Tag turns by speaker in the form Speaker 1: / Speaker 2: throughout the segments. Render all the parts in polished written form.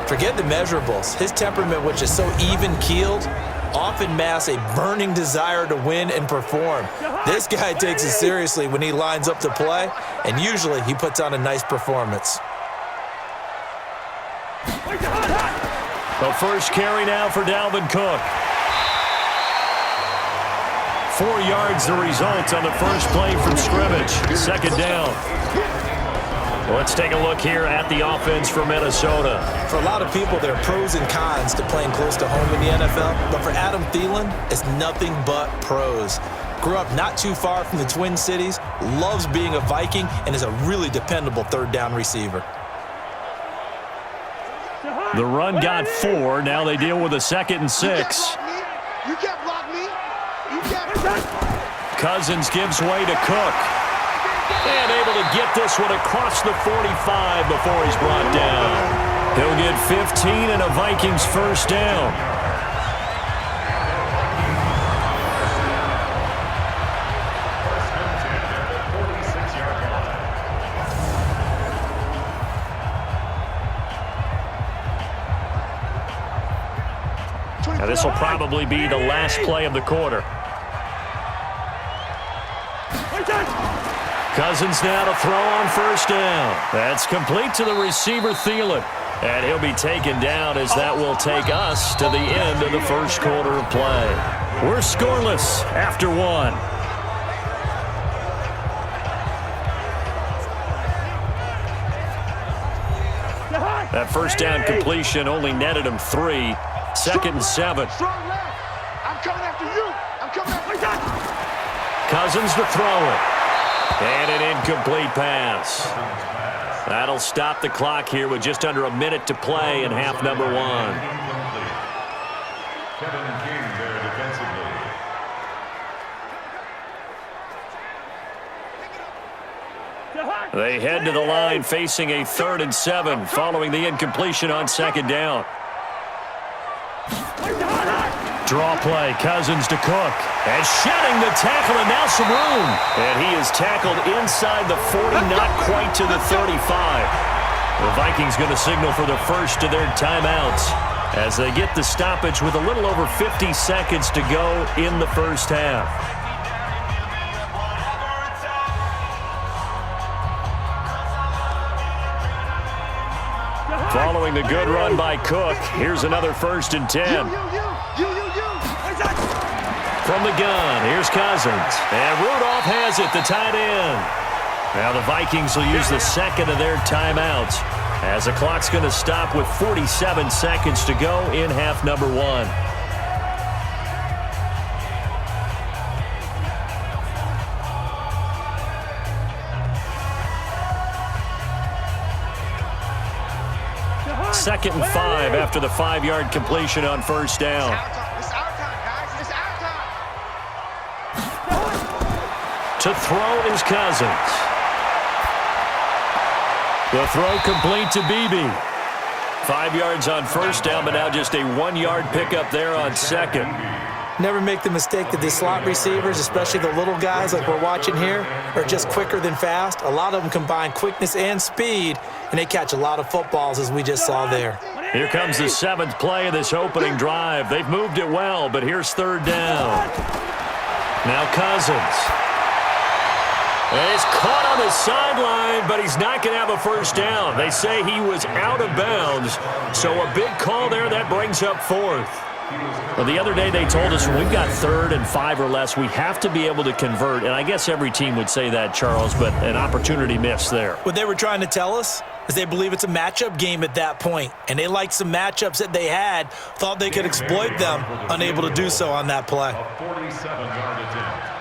Speaker 1: Forget the measurables. His temperament, which is so even-keeled, often masks a burning desire to win and perform. This guy takes it seriously when he lines up to play, and usually he puts on a nice performance.
Speaker 2: The first carry now for Dalvin Cook. 4 yards the result on the first play from scrimmage. Second down. Let's take a look here at the offense for Minnesota.
Speaker 1: For a lot of people, there are pros and cons to playing close to home in the NFL, but for Adam Thielen, it's nothing but pros. Grew up not too far from the Twin Cities, loves being a Viking, and is a really dependable third down receiver.
Speaker 2: The run got 4. Now they deal with a 2nd and 6.
Speaker 3: You can't block me. You can't block me.
Speaker 2: Cousins gives way to Cook. And able to get this one across the 45 before he's brought down. He'll get 15 and a Vikings first down. Now this will probably be the last play of the quarter. Cousins now to throw on first down. That's complete to the receiver, Thielen. And he'll be taken down as that will take us to the end of the first quarter of play. We're scoreless after 1. That first down completion only netted him 3. 2nd and 7.
Speaker 3: Strong left. I'm coming after you. I'm coming after you.
Speaker 2: Cousins to throw it. And an incomplete pass. That'll stop the clock here with just under a minute to play in half number 1.
Speaker 4: Kevin King there defensively.
Speaker 2: They head to the line facing a 3rd and 7 following the incompletion on 2nd down. Draw play, Cousins to Cook. And shedding the tackle, and now some room. And he is tackled inside the 40, not quite to the 35. The Vikings going to signal for the first of their timeouts as they get the stoppage with a little over 50 seconds to go in the first half. Following the good run by Cook, here's another 1st and 10. From the gun, here's Cousins. And Rudolph has it, the tight end. Now the Vikings will use the 2nd of their timeouts as the clock's going to stop with 47 seconds to go in half number 1. Second and 5 after the 5-yard completion on first down.
Speaker 3: It's our time, guys. It's our time.
Speaker 2: To throw is Cousins. The throw complete to Beebe. 5 yards on first down, but now just a 1-yard pickup there on 2nd.
Speaker 1: Never make the mistake that the slot receivers, especially the little guys like we're watching here, are just quicker than fast. A lot of them combine quickness and speed, and they catch a lot of footballs, as we just saw there.
Speaker 2: Here comes the 7th play of this opening drive. They've moved it well, but here's 3rd down. Now Cousins. And he's caught on the sideline, but he's not going to have a first down. They say he was out of bounds, so a big call there that brings up 4th. Well, the other day they told us when we've got 3rd and 5 or less, we have to be able to convert. And I guess every team would say that, Charles, but an opportunity missed there.
Speaker 1: What they were trying to tell us is they believe it's a matchup game at that point, and they liked some matchups that they had, thought they could exploit them, unable to do so on that play.
Speaker 4: A 47-yard attempt.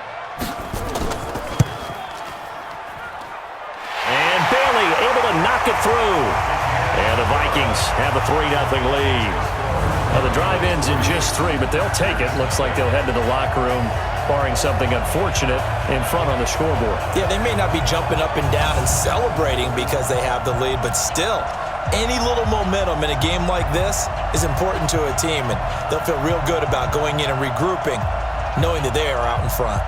Speaker 2: And Bailey able to knock it through. And the Vikings have a 3-0 lead. Well, the drive ends in just 3, but they'll take it. Looks like they'll head to the locker room, barring something unfortunate, in front on the scoreboard.
Speaker 1: Yeah, they may not be jumping up and down and celebrating because they have the lead, but still, any little momentum in a game like this is important to a team, and they'll feel real good about going in and regrouping, knowing that they are out in front.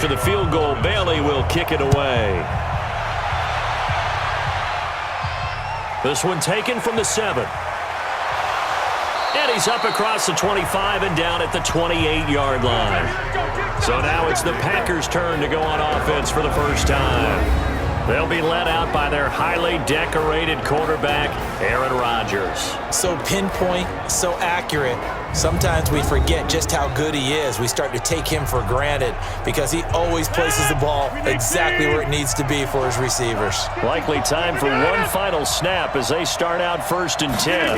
Speaker 2: after the field goal. Bailey will kick it away. This one taken from the 7. And he's up across the 25 and down at the 28-yard line. So now it's the Packers' turn to go on offense for the first time. They'll be led out by their highly decorated quarterback, Aaron Rodgers.
Speaker 1: So pinpoint, so accurate. Sometimes we forget just how good he is. We start to take him for granted because he always places the ball exactly where it needs to be for his receivers.
Speaker 2: Likely time for one final snap as they start out 1st and 10.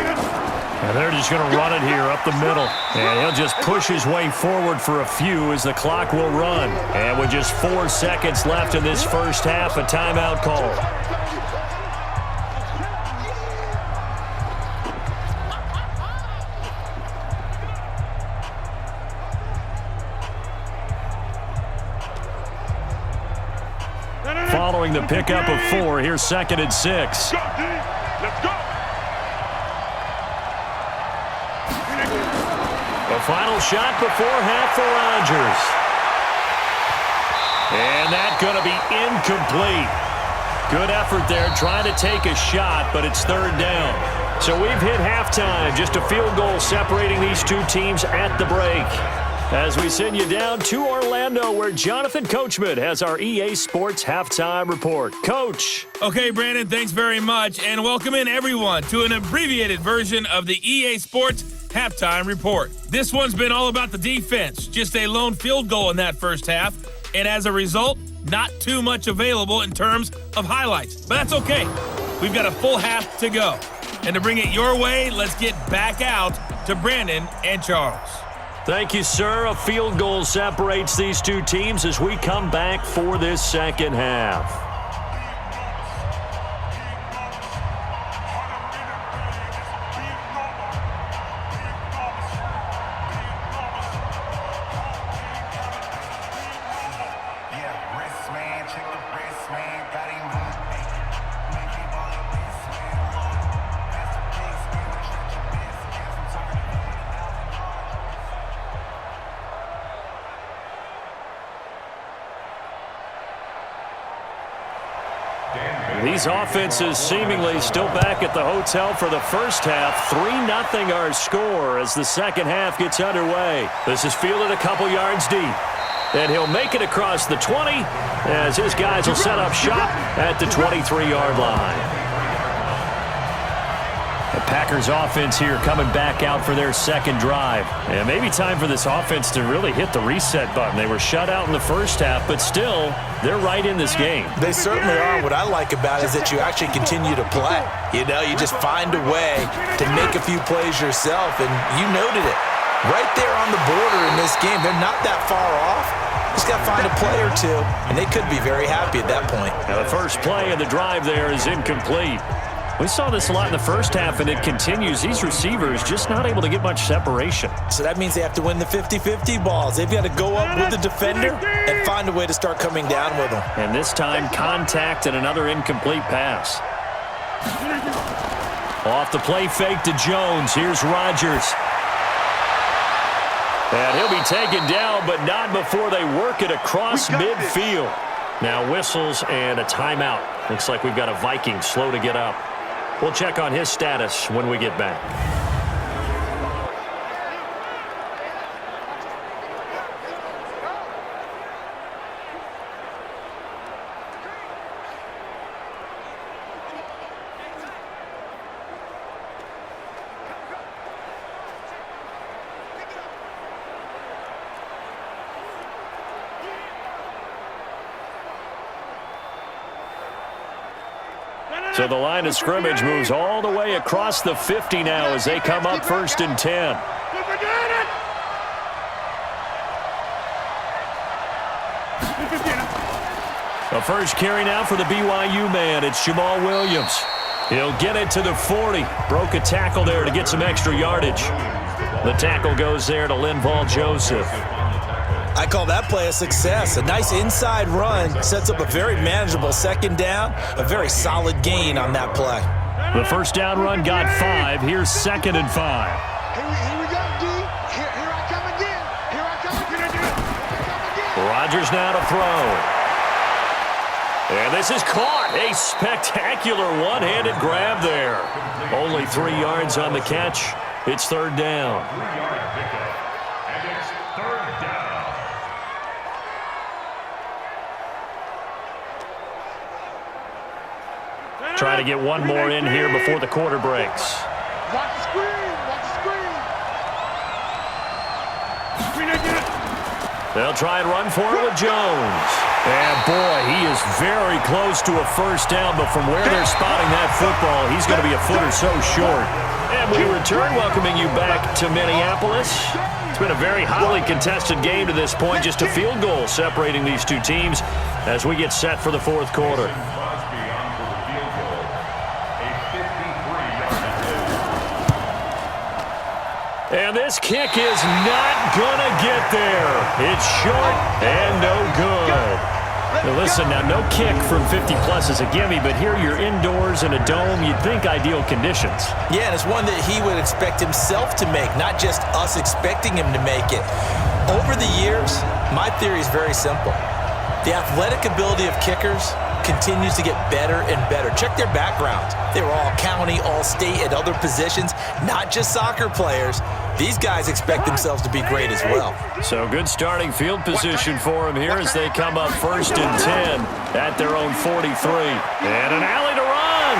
Speaker 2: And they're just going to run it here up the middle. And he'll just push his way forward for a few as the clock will run. And with just 4 seconds left in this first half, a timeout call. Following the pickup of 4, here's 2nd and 6.
Speaker 3: Let's go.
Speaker 2: The final shot before half for Rodgers. And that's going to be incomplete. Good effort there trying to take a shot, but it's 3rd down. So we've hit halftime. Just a field goal separating these two teams at the break. As we send you down to Orlando, where Jonathan Coachman has our EA Sports Halftime Report. Coach.
Speaker 5: Okay, Brandon, thanks very much. And welcome in, everyone, to an abbreviated version of the EA Sports Halftime Report. This one's been all about the defense. Just a lone field goal in that first half. And as a result, not too much available in terms of highlights. But that's okay. We've got a full half to go. And to bring it your way, let's get back out to Brandon and Charles.
Speaker 2: Thank you, sir. A field goal separates these two teams as we come back for this second half. These offenses seemingly still back at the hotel for the first half. 3-0 our score as the second half gets underway. This is fielded a couple yards deep. And he'll make it across the 20 as his guys will set up shop at the 23-yard line. The Packers offense here coming back out for their second drive. And maybe time for this offense to really hit the reset button. They were shut out in the first half, but still, they're right in this game.
Speaker 1: They certainly are. What I like about it is that you actually continue to play. You know, you just find a way to make a few plays yourself, and you noted it. Right there on the border in this game, they're not that far off. Just got to find a play or two, and they could be very happy at that point.
Speaker 2: Now the first play of the drive there is incomplete. We saw this a lot in the first half, and it continues. These receivers just not able to get much separation.
Speaker 1: So that means they have to win the 50-50 balls. They've got to go up with the defender and find a way to start coming down with them.
Speaker 2: And this time, contact and another incomplete pass. Off the play fake to Jones. Here's Rodgers. And he'll be taken down, but not before they work it across midfield. Now whistles and a timeout. Looks like we've got a Vikings slow to get up. We'll check on his status when we get back. So the line of scrimmage moves all the way across the 50 now as they come up 1st and 10. The first carry now for the BYU man. It's Jamal Williams. He'll get it to the 40. Broke a tackle there to get some extra yardage. The tackle goes there to Linval Joseph.
Speaker 1: I call that play a success. A nice inside run sets up a very manageable second down, a very solid gain on that play.
Speaker 2: The first down run got 5. Here's 2nd and 5.
Speaker 3: Here we go, D. Here I come again. Here I come again.
Speaker 2: Rodgers now to throw. And this is caught. A spectacular one-handed grab there. Only 3 yards on the catch. It's third down.
Speaker 4: 3-yard pickup. And it's third down.
Speaker 2: Try to get one more in here before the quarter breaks.
Speaker 3: Watch the screen. Watch the screen.
Speaker 2: They'll try and run for it with Jones. And boy, he is very close to a first down, but from where they're spotting that football, he's going to be a foot or so short. And we return, welcoming you back to Minneapolis. It's been a very hotly contested game to this point, just a field goal separating these two teams as we get set for the fourth quarter.
Speaker 4: Crosby on for the field goal. A 53-yard attempt.
Speaker 2: And this kick is not going to get there. It's short and no good. Now listen, now no kick from 50-plus is a gimme, but here you're indoors in a dome. You'd think ideal conditions.
Speaker 1: Yeah, and it's one that he would expect himself to make, not just us expecting him to make it. Over the years, my theory is very simple. The athletic ability of kickers continues to get better and better. Check their backgrounds. They were all county, all state, at other positions, not just soccer players. These guys expect themselves to be great as well.
Speaker 2: So good starting field position for them here as they come up 1st and 10 at their own 43. And an alley to run.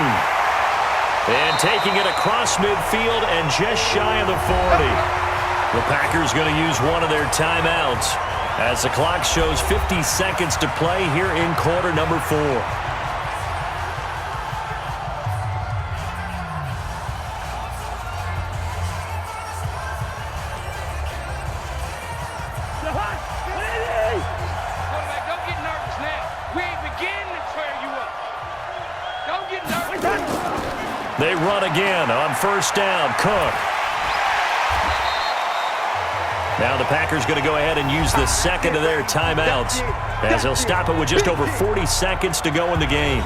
Speaker 2: And taking it across midfield and just shy of the 40. The Packers going to use one of their timeouts as the clock shows 50 seconds to play here in quarter number 4. They run again on first down. Cook. Now the Packers going to go ahead and use the second of their timeouts as they'll stop it with just over 40 seconds to go in the game.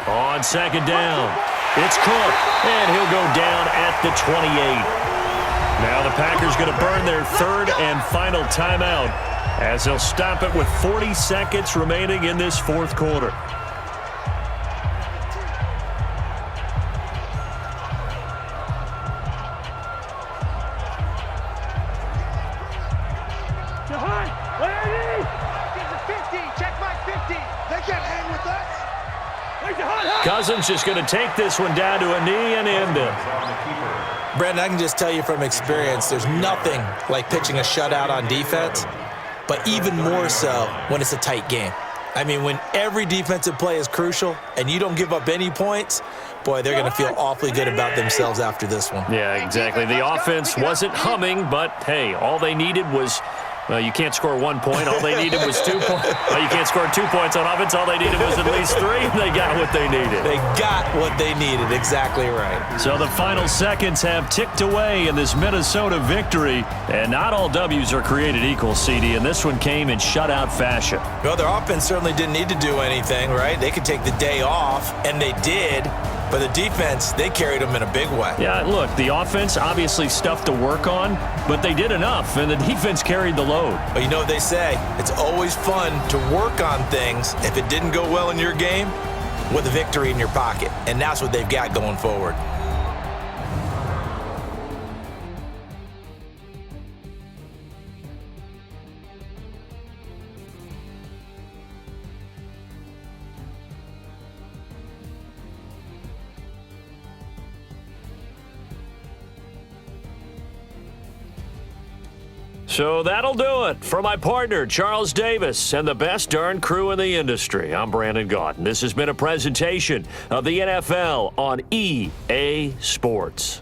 Speaker 2: On second down, it's Cook, and he'll go down at the 28. Now the Packers going to burn their third and final timeout as they'll stop it with 40 seconds remaining in this fourth quarter. Cousins just going to take this one down to a knee and end it.
Speaker 1: Brandon, I can just tell you from experience, there's nothing like pitching a shutout on defense, but even more so when it's a tight game. I mean, when every defensive play is crucial and you don't give up any points, boy, they're going to feel awfully good about themselves after this one.
Speaker 2: Yeah, exactly. The offense wasn't humming, but, hey, all they needed was Well, you can't score 1 point. All they needed was 2 points. Well, you can't score 2 points on offense. All they needed was at least 3, and they got what they needed.
Speaker 1: They got what they needed. Exactly right.
Speaker 2: So the final seconds have ticked away in this Minnesota victory, and not all W's are created equal, CD, and this one came in shutout fashion.
Speaker 1: Well, their offense certainly didn't need to do anything, right? They could take the day off, and they did. But the defense, they carried them in a big way.
Speaker 2: Yeah, look, the offense obviously stuff to work on, but they did enough, and the defense carried the load.
Speaker 1: But you know what they say? It's always fun to work on things if it didn't go well in your game with a victory in your pocket. And that's what they've got going forward.
Speaker 2: So that'll do it. For my partner, Charles Davis, and the best darn crew in the industry, I'm Brandon Gaudin. This has been a presentation of the NFL on EA Sports.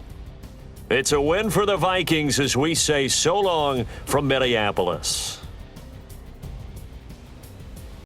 Speaker 2: It's a win for the Vikings as we say so long from Minneapolis.